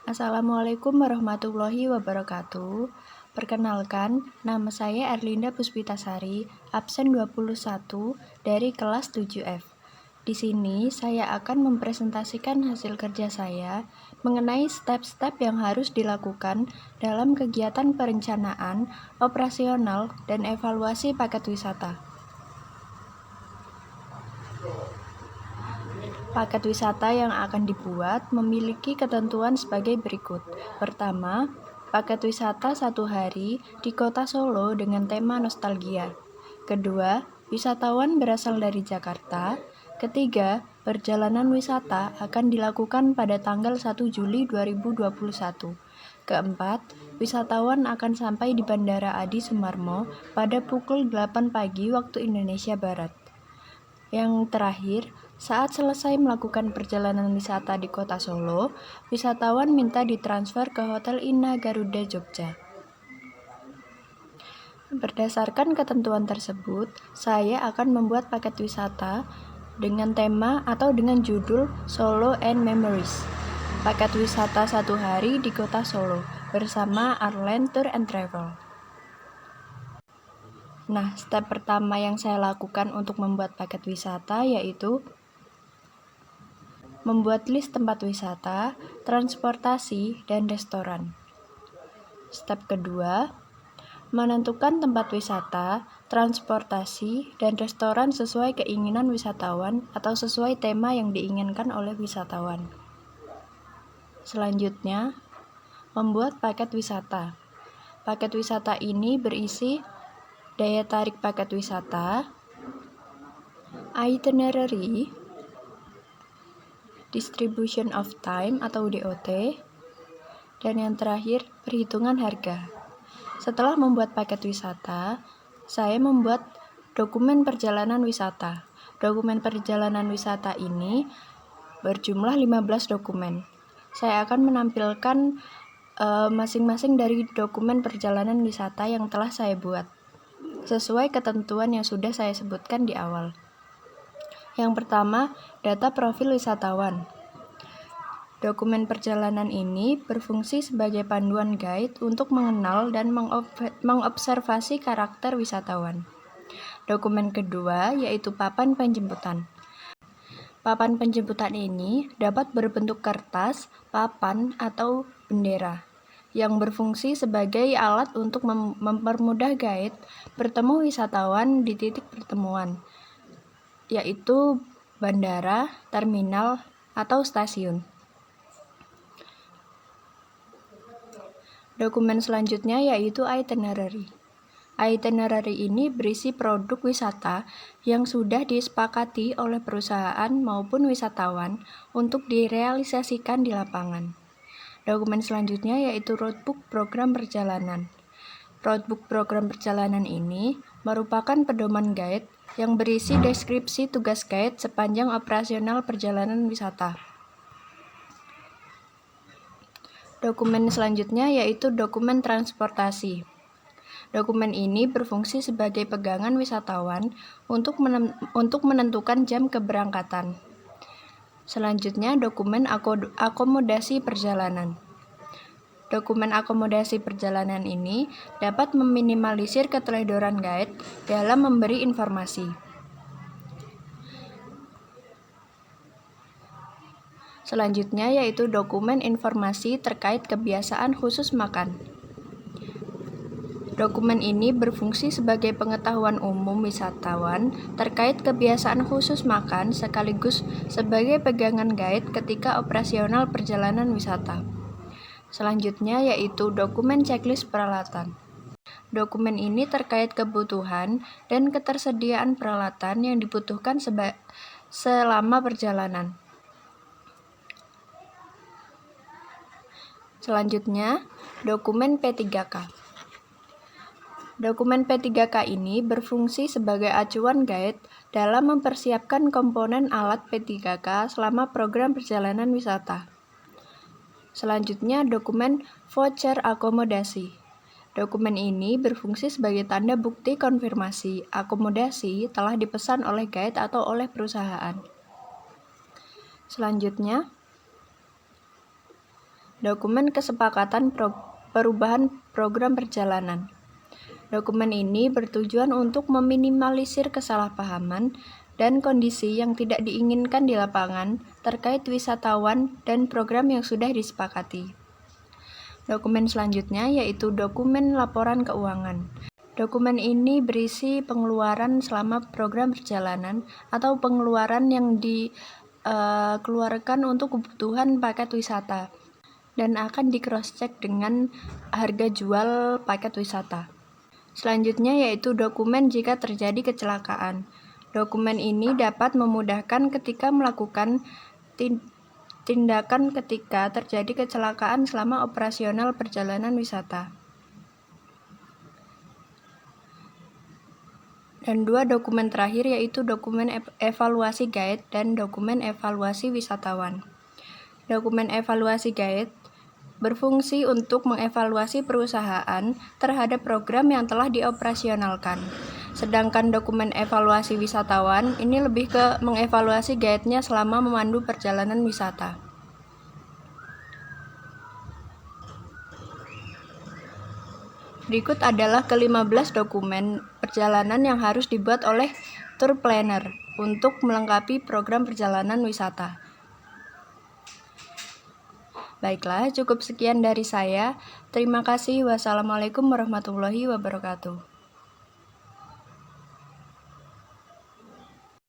Assalamualaikum warahmatullahi wabarakatuh. Perkenalkan, nama saya Erlinda Puspitasari, absen 21 dari kelas 7F. Di sini saya akan mempresentasikan hasil kerja saya mengenai step-step yang harus dilakukan dalam kegiatan perencanaan, operasional, dan evaluasi paket wisata. Paket wisata yang akan dibuat memiliki ketentuan sebagai berikut. Pertama, paket wisata 1 hari di Kota Solo dengan tema nostalgia. Kedua, wisatawan berasal dari Jakarta. Ketiga, perjalanan wisata akan dilakukan pada tanggal 1 Juli 2021. Keempat, wisatawan akan sampai di Bandara Adi Sumarmo pada pukul 8 pagi waktu Indonesia Barat. Yang terakhir, saat selesai melakukan perjalanan wisata di Kota Solo, wisatawan minta ditransfer ke Hotel Inna Garuda Jogja. Berdasarkan ketentuan tersebut, saya akan membuat paket wisata dengan tema atau dengan judul Solo and Memories. Paket wisata 1 hari di Kota Solo bersama Arlen Tour and Travel. Nah, step pertama yang saya lakukan untuk membuat paket wisata yaitu membuat list tempat wisata, transportasi, dan restoran. Step kedua, menentukan tempat wisata, transportasi, dan restoran sesuai keinginan wisatawan atau sesuai tema yang diinginkan oleh wisatawan. Selanjutnya, membuat paket wisata. Paket wisata ini berisi daya tarik paket wisata, itinerary, distribution of time atau DOT, dan yang terakhir perhitungan harga. Setelah membuat paket wisata, saya membuat dokumen perjalanan wisata. Dokumen perjalanan wisata ini berjumlah 15 dokumen. Saya akan menampilkan masing-masing dari dokumen perjalanan wisata yang telah saya buat sesuai ketentuan yang sudah saya sebutkan di awal. Yang pertama, data profil wisatawan. Dokumen perjalanan ini berfungsi sebagai panduan guide untuk mengenal dan mengobservasi karakter wisatawan. Dokumen kedua yaitu papan penjemputan. Papan penjemputan ini dapat berbentuk kertas, papan, atau bendera yang berfungsi sebagai alat untuk mempermudah guide bertemu wisatawan di titik pertemuan, yaitu bandara, terminal, atau stasiun. Dokumen selanjutnya yaitu itinerary. Itinerary ini berisi produk wisata yang sudah disepakati oleh perusahaan maupun wisatawan untuk direalisasikan di lapangan. Dokumen selanjutnya yaitu roadbook program perjalanan. Roadbook program perjalanan ini merupakan pedoman guide yang berisi deskripsi tugas guide sepanjang operasional perjalanan wisata. Dokumen selanjutnya yaitu dokumen transportasi. Dokumen ini berfungsi sebagai pegangan wisatawan untuk menentukan jam keberangkatan. Selanjutnya, dokumen akomodasi perjalanan. Dokumen akomodasi perjalanan ini dapat meminimalisir keteledoran guide dalam memberi informasi. Selanjutnya yaitu dokumen informasi terkait kebiasaan khusus makan. Dokumen ini berfungsi sebagai pengetahuan umum wisatawan terkait kebiasaan khusus makan sekaligus sebagai pegangan guide ketika operasional perjalanan wisata. Selanjutnya yaitu dokumen checklist peralatan. Dokumen ini terkait kebutuhan dan ketersediaan peralatan yang dibutuhkan selama perjalanan. Selanjutnya, dokumen P3K. Dokumen P3K ini berfungsi sebagai acuan guide dalam mempersiapkan komponen alat P3K selama program perjalanan wisata. Selanjutnya, dokumen voucher akomodasi. Dokumen ini berfungsi sebagai tanda bukti konfirmasi akomodasi telah dipesan oleh guide atau oleh perusahaan. Selanjutnya, Dokumen kesepakatan perubahan program perjalanan. Dokumen ini bertujuan untuk meminimalisir kesalahpahaman dan kondisi yang tidak diinginkan di lapangan terkait wisatawan dan program yang sudah disepakati. Dokumen selanjutnya yaitu dokumen laporan keuangan. Dokumen ini berisi pengeluaran selama program perjalanan atau pengeluaran yang dikeluarkan untuk kebutuhan paket wisata dan akan di-cross-check dengan harga jual paket wisata. Selanjutnya yaitu dokumen jika terjadi kecelakaan. Dokumen ini dapat memudahkan ketika melakukan tindakan ketika terjadi kecelakaan selama operasional perjalanan wisata. Dan 2 dokumen terakhir yaitu dokumen evaluasi guide dan dokumen evaluasi wisatawan. Dokumen evaluasi guide berfungsi untuk mengevaluasi perusahaan terhadap program yang telah dioperasionalkan. Sedangkan dokumen evaluasi wisatawan ini lebih ke mengevaluasi guide-nya selama memandu perjalanan wisata. Berikut adalah ke-15 dokumen perjalanan yang harus dibuat oleh tour planner untuk melengkapi program perjalanan wisata. Baiklah, cukup sekian dari saya. Terima kasih. Wassalamualaikum warahmatullahi wabarakatuh.